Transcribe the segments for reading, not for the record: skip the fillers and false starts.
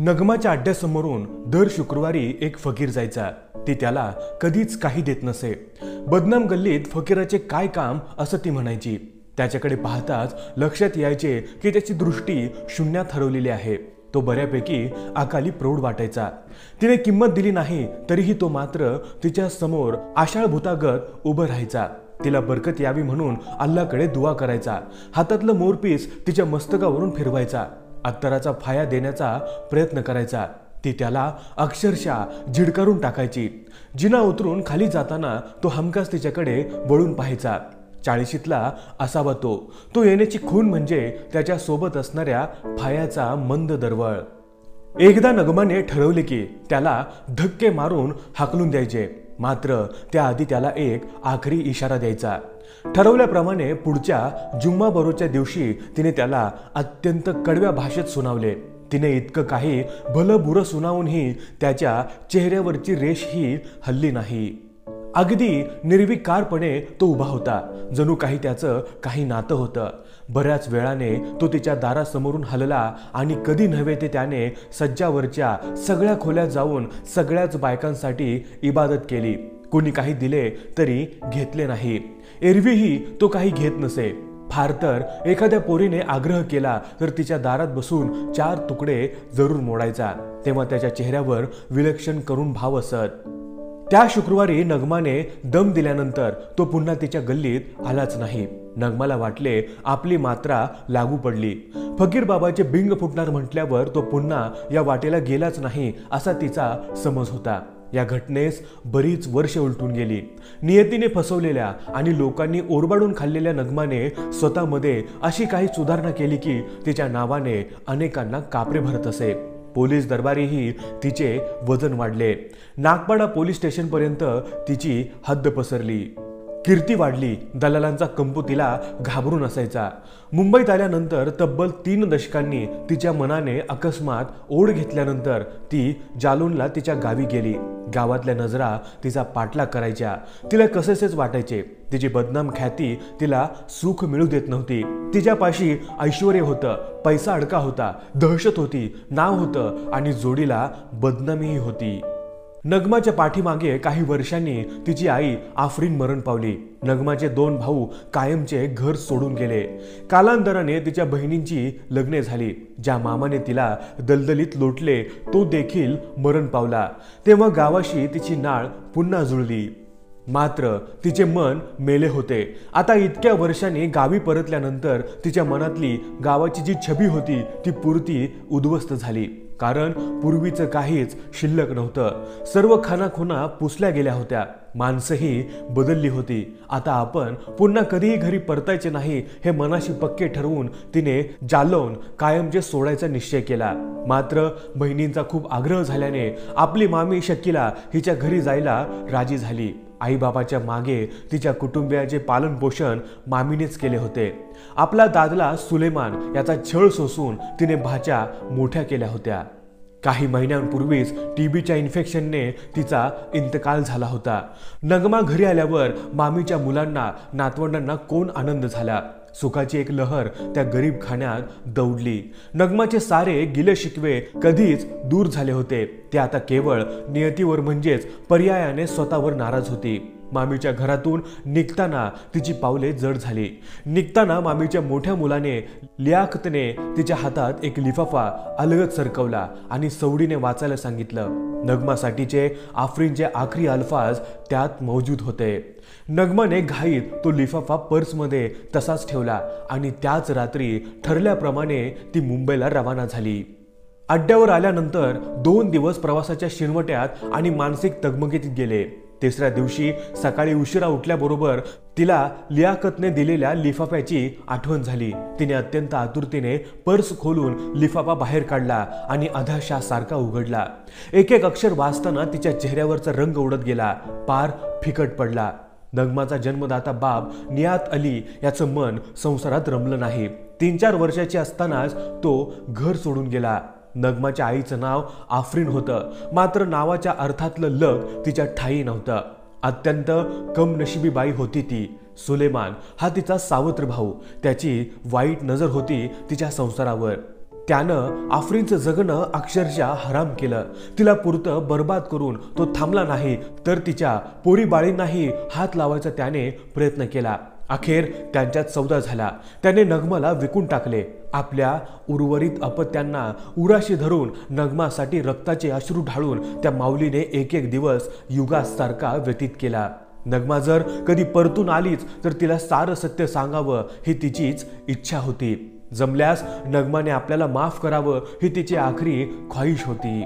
नगमाच्या अड्ड्यासमोरून दर शुक्रवारी एक फकीर जायचा। ती त्याला कधीच काही देत नसे। बदनाम गल्लीत फकीराचे काय काम असं ती म्हणायची। त्याच्याकडे पाहताच लक्षात यायचे की त्याची दृष्टी शून्यात हरवलेली आहे। तो बऱ्यापैकी अकाली प्रौढ वाटायचा। तिने किंमत दिली नाही तरीही तो मात्र तिच्या समोर आशाळ भूतागत उभं राहायचा। तिला बरकत यावी म्हणून अल्लाहकडे दुआ करायचा। हातातलं मोरपीस तिच्या मस्तकावरून फिरवायचा। अत्तराचा फाया देण्याचा प्रयत्न करायचा। ती त्याला अक्षरशः झिडकारून टाकायची। जिना उतरून खाली जाताना तो हमखास तिच्याकडे वळून पाहायचा। 40शीतला असावा तो येण्याची खून म्हणजे त्याच्या सोबत असणाऱ्या फायाचा मंद दरवळ। एकदा नगमाने ठरवले की त्याला धक्के मारून हाकलून द्यायचे, मात्र त्याआधी त्याला एक आखरी इशारा द्यायचा। ठरवल्याप्रमाणे पुढच्या जुम्मा बरोच्या दिवशी तिने त्याला अत्यंत कडव्या भाषेत सुनावले। तिने इतकं काही भलं बुरं सुनावूनही त्याच्या चेहऱ्यावरची रेष ही हलली नाही। अगदी निर्विकारपणे तो उभा होता, जणू काही त्याचं काही नातं होतं। बऱ्याच वेळाने तो तिच्या दारासमोरून हलला आणि कधी नव्हे ते त्याने सज्जावरच्या सगळ्या खोल्यात जाऊन सगळ्याच बायकांसाठी इबादत केली। कोणी काही दिले तरी घेतले नाही। एरवीही तो काही घेत नसे। फार तर एखाद्या पोरीने आग्रह केला तर तिच्या दारात बसून 4 तुकडे जरूर मोडायचा, तेव्हा त्याच्या चेहऱ्यावर विलक्षण करून भाव असत। त्या शुक्रवारी नगमाने दम दिल्यानंतर तो पुन्हा तिच्या गल्लीत आलाच नाही। नगमाला वाटले आपली मात्रा लागू पडली। फकीर बाबाचे बिंग फुटणार म्हटल्यावर तो पुन्हा या वाटेला गेलाच नाही असा तिचा समज होता। या घटनेस बरीच वर्ष उलटून गेली। नियतीने फसवलेल्या आणि लोकांनी ओरबाडून खाल्लेल्या नगमाने स्वतःमध्ये अशी काही सुधारणा केली की तिच्या नावाने अनेकांना कापरे भरत असे। पोलीस दरबारीही तिचे वजन वाढले। नागपाडा पोलीस स्टेशनपर्यंत तिची हद्द पसरली। कीर्ती वाढली। दलालांचा कंपू तिला घाबरून असायचा। मुंबईत आल्यानंतर तब्बल 3 दशकांनी तिच्या मनाने अकस्मात ओढ घेतल्यानंतर ती जालूनला तिच्या गावी गेली। गावातल्या नजरा तिचा पाठलाग करायच्या। तिला कसेसेच वाटायचे। तिची बदनाम ख्याती तिला सुख मिळू देत नव्हती। तिच्यापाशी ऐश्वर्य होतं, पैसा अडका होता, दहशत होती, नाव होतं आणि जोडीला बदनामीही होती। नगमाच्या पाठीमागे काही वर्षांनी तिची आई आफरीन मरण पावली। नगमाचे 2 भाऊ कायमचे घर सोडून गेले। कालांतराने तिच्या बहिणींची लग्ने झाली। ज्या मामाने तिला दलदलीत लोटले तो देखील मरण पावला। तेव्हा गावाशी तिची नाळ पुन्हा जुळली, मात्र तिचे मन मेले होते। आता इतक्या वर्षांनी गावी परतल्यानंतर तिच्या मनातली गावाची जी छबी होती ती पुरती उद्ध्वस्त झाली। कारण पूर्वीचं काहीच शिल्लक नव्हतं। सर्व खानाखुणा पुसल्या गेल्या होत्या। माणसंही बदलली होती। आता आपण पुन्हा कधीही घरी परतायचे नाही हे मनाशी पक्के ठरवून तिने जालौन कायमचे सोडायचा निश्चय केला। मात्र बहिणींचा खूप आग्रह झाल्याने आपली मामी शकीला हिच्या घरी जायला राजी झाली। आईबाबाच्या मागे तिच्या कुटुंबियाचे पालन पोषण मामीनेच केले होते। आपला दादला सुलेमान याचा छळ सोसून तिने भाच्या मोठ्या केल्या होत्या। काही महिन्यांपूर्वीच टीबीच्या इन्फेक्शनने तिचा इंतकाल झाला होता। नगमा घरी आल्यावर मामीच्या मुलांना नातवंडांना कोण आनंद झाला। सुखाची एक लहर त्या गरीब खाण्यात दौडली। नगमाचे सारे गिले शिकवे कधीच दूर झाले होते। ते आता केवळ नियतीवर म्हणजेच पर्यायाने स्वतःवर नाराज होती। मामीच्या घरातून निघताना तिची पावले जड झाली। निघताना मामीच्या मोठ्या मुलाने लियाकतने तिच्या हातात एक लिफाफा अलगद सरकवला आणि सवडीने वाचायला सांगितलं। नगमासाठीचे आफरीनचे आखरी अल्फाज त्यात मौजूद होते। नगमाने घाईत तो लिफाफा पर्समध्ये तसाच ठेवला आणि त्याच रात्री ठरल्याप्रमाणे ती मुंबईला रवाना झाली। अड्ड्यावर आल्यानंतर 2 दिवस प्रवासाच्या शिणवट्यात आणि मानसिक तगमगीत गेले। 3ऱ्या दिवशी सकाळी उशिरा उठल्याबरोबर तिला लियाकतने दिलेल्या लिफाफ्याची आठवण झाली। तिने अत्यंत आतुरतेने पर्स खोलून लिफाफा बाहेर काढला आणि अधाशासारखा उघडला। एक एक अक्षर वाचताना तिच्या चेहऱ्यावरचा रंग उडत गेला, पार फिकट पडला। नगमाचा जन्मदाता बाप नियात अली याचं मन संसारात रमलं नाही। 3-4 वर्षाची असतानाच तो घर सोडून गेला। नगमाच्या आईचं नाव आफरीन होतं, मात्र नावाच्या अर्थातलं लग तिच्या ठायी नव्हतं। अत्यंत कमनशिबी बाई होती ती। सुलेमान हा तिचा सावत्र भाऊ। त्याची वाईट नजर होती तिच्या संसारावर। त्यानं आफरीनचं जगणं अक्षरशः हराम केलं. तिला पुरतं बर्बाद करून तो थांबला नाही तर तिच्या पोरीबाळींनाही हात लावायचा त्याने प्रयत्न केला. अखेर त्यांच्यात सौदा झाला. त्याने नगमाला विकून टाकले. आपल्या उर्वरित अपत्यांना उराशी धरून नगमासाठी रक्ताचे अश्रू ढाळून त्या माऊलीने एक एक दिवस युगासारखा व्यतीत केला. नगमा जर कधी परतून आलीच तर तिला सारं सत्य सांगावं ही तिचीच इच्छा होती. जमल्यास नगमाने आपल्याला माफ करावं ही तिची आखरी ख्वाहिश होती.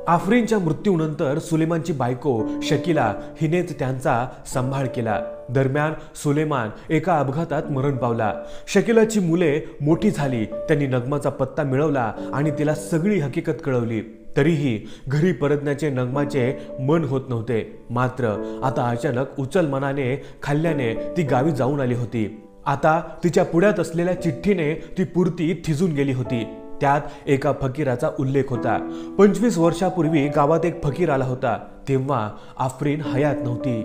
आफरीनच्या मृत्यूनंतर सुलेमानची बायको शकीला हिनेच त्यांचा सांभाळ केला. दरम्यान सुलेमान एका अपघातात मरण पावला. शकीलाची मुले मोठी झाली. त्यांनी नगमाचा पत्ता मिळवला आणि तिला सगळी हकीकत कळवली. तरीही घरी परतण्याचे नगमाचे मन होत नव्हते. मात्र आता अचानक उचल मनाने खाल्ल्याने ती गावी जाऊन आली होती. आता तिच्या पुढ्यात असलेल्या चिठ्ठीने ती पुरती थिजून गेली होती. त्यात एका फकीराचा उल्लेख होता. 25 वर्षापूर्वी गावात एक फकीर आला होता. तेव्हा आफरीन हयात नव्हती.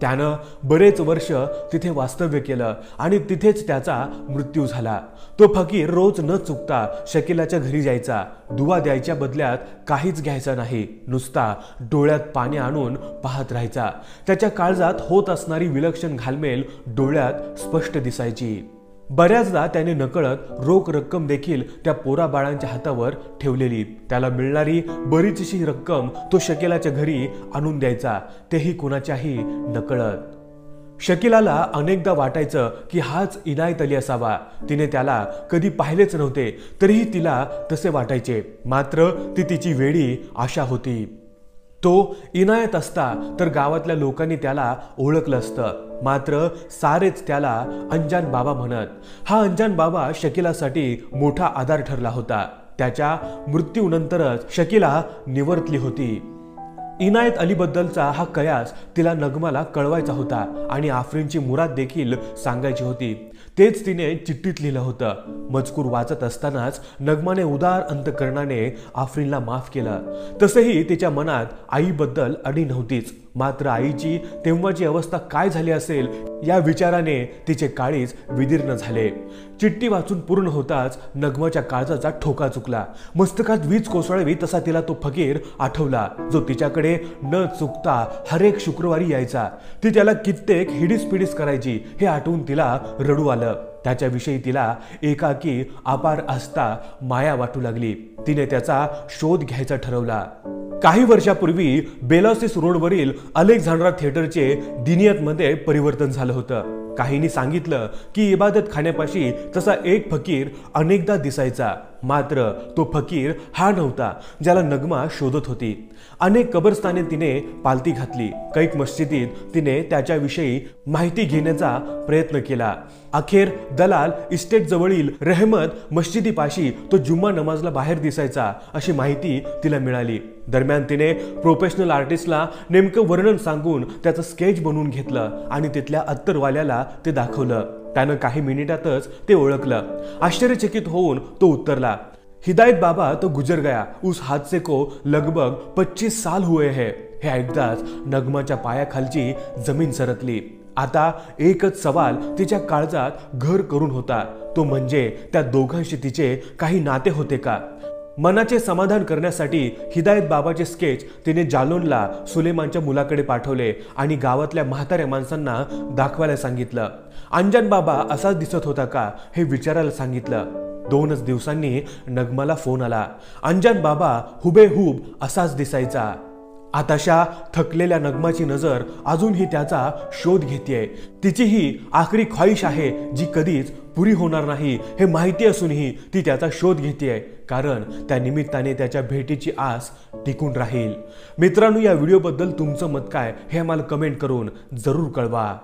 त्यानं बरेच वर्ष तिथे वास्तव्य केलं आणि तिथेच त्याचा मृत्यू झाला. तो फकीर रोज न चुकता शकीलाच्या घरी जायचा. दुवा द्यायच्या बदल्यात काहीच घ्यायचं नाही. नुसता डोळ्यात पाणी आणून पाहत राहायचा. त्याच्या काळजात होत असणारी विलक्षण घालमेल डोळ्यात स्पष्ट दिसायची. बऱ्याचदा त्याने नकळत रोख रक्कम देखील त्या पोराबाळांच्या हातावर ठेवलेली. त्याला मिळणारी बरीचशी रक्कम तो शकीलाच्या घरी आणून द्यायचा, तेही कुणाच्याही नकळत. शकीलाला अनेकदा वाटायचं की हाच इनायत अली असावा. तिने त्याला कधी पाहिलेच नव्हते तरीही तिला तसे वाटायचे. मात्र ती तिची वेडी आशा होती. तो इनायत असता तर गावातल्या लोकांनी त्याला ओळखलं असतं. मात्र सारेच त्याला अंजान बाबा म्हणत. हा अंजान बाबा शकीलासाठी मोठा आधार ठरला होता. त्याच्या मृत्यूनंतरच शकीला निवर्तली होती. इनायत अलीबद्दलचा हा कयास तिला नगमाला कळवायचा होता आणि आफरीनची मुराद देखील सांगायची होती. तेच तिने चिठ्ठीत लिहिलं होतं. मजकूर वाचत असतानाच नगमाने उदार अंतकरणाने आफरीनला माफ केलं. तसंही तिच्या मनात आईबद्दल अडी नव्हतीच. मात्र आईची तेव्हाची अवस्था काय झाली असेल या विचाराने तिचे काळीज विदीर्ण झाले. चिठ्ठी वाचून पूर्ण होताच नगमाच्या काळजाचा ठोका चुकला. मस्तकात वीज कोसळावी तसा तिला तो फकीर आठवला, जो तिच्याकडे न चुकता हर एक शुक्रवारी यायचा. ती त्याला कित्येक हिडीस करायची. हे आठवून तिला रडू आलं. त्याच्याविषयी तिला एकाकी अपार आस्था माया वाटू लागली. तिने त्याचा शोध घ्यायचा ठरवला. काही वर्षापूर्वी बेलॉसिस रोडवरील अलेक्झांड्रा थिएटरचे दिनियतमध्ये परिवर्तन झालं होतं. काहींनी सांगितलं की इबादत खाण्यापाशी तसा एक फकीर अनेकदा दिसायचा. मात्र तो फकीर हा नव्हता ज्याला नगमा शोधत होती. अनेक कबरस्थाने तिने पालती घातली. कैक मस्जिदीत तिने त्याच्याविषयी माहिती घेण्याचा प्रयत्न केला. अखेर दलाल इस्टेट जवळील रहमत मस्जिदीपाशी तो जुम्मा नमाजला बाहेर दिसायचा अशी माहिती तिला मिळाली. दरम्यान तिने प्रोफेशनल आर्टिस्टला नेमकं वर्णन सांगून त्याचं स्केच बनवून घेतलं आणि तिथल्या अत्तरवाल्याला ते दाखवलं. त्यानं काही मिनिटातच ते ओळखलं. आश्चर्यचकित होऊन तो उत्तरला, हिदायत बाबा तो गुजर गया. उस हादसे को लगभग 25 साल हुए हैं. हे ऐकताच नगमाच्या पायाखालची जमीन सरकली. आता एकच सवाल तिच्या काळजात घर करून होता. तो म्हणजे त्या दोघांशी तिचे काही नाते होते का? मनाचे समाधान करण्यासाठी हिदायत बाबाचे स्केच तिने जालोनला सुलेमानच्या मुलाकडे पाठवले आणि गावातल्या म्हाताऱ्या माणसांना दाखवायला सांगितलं. अंजान बाबा असाच दिसत होता का हे विचारायला सांगितलं. 2च दिवसांनी नगमाला फोन आला. अंजान बाबा हुबेहूब असाच दिसायचा. आताशा थकलेल्या नगमाची नजर अजूनही त्याचा शोध घेतेय. तिची ही आखरी ख्वाहिश आहे जी कधीच पुरी होणार नाही हे माहिती असूनही ती त्याचा शोध घेतेय, कारण त्या निमित्ताने त्याच्या भेटीची आस टिकून राहील. मित्रांनो, या व्हिडिओबद्दल तुमचं मत काय हे आम्हाला कमेंट करून जरूर कळवा.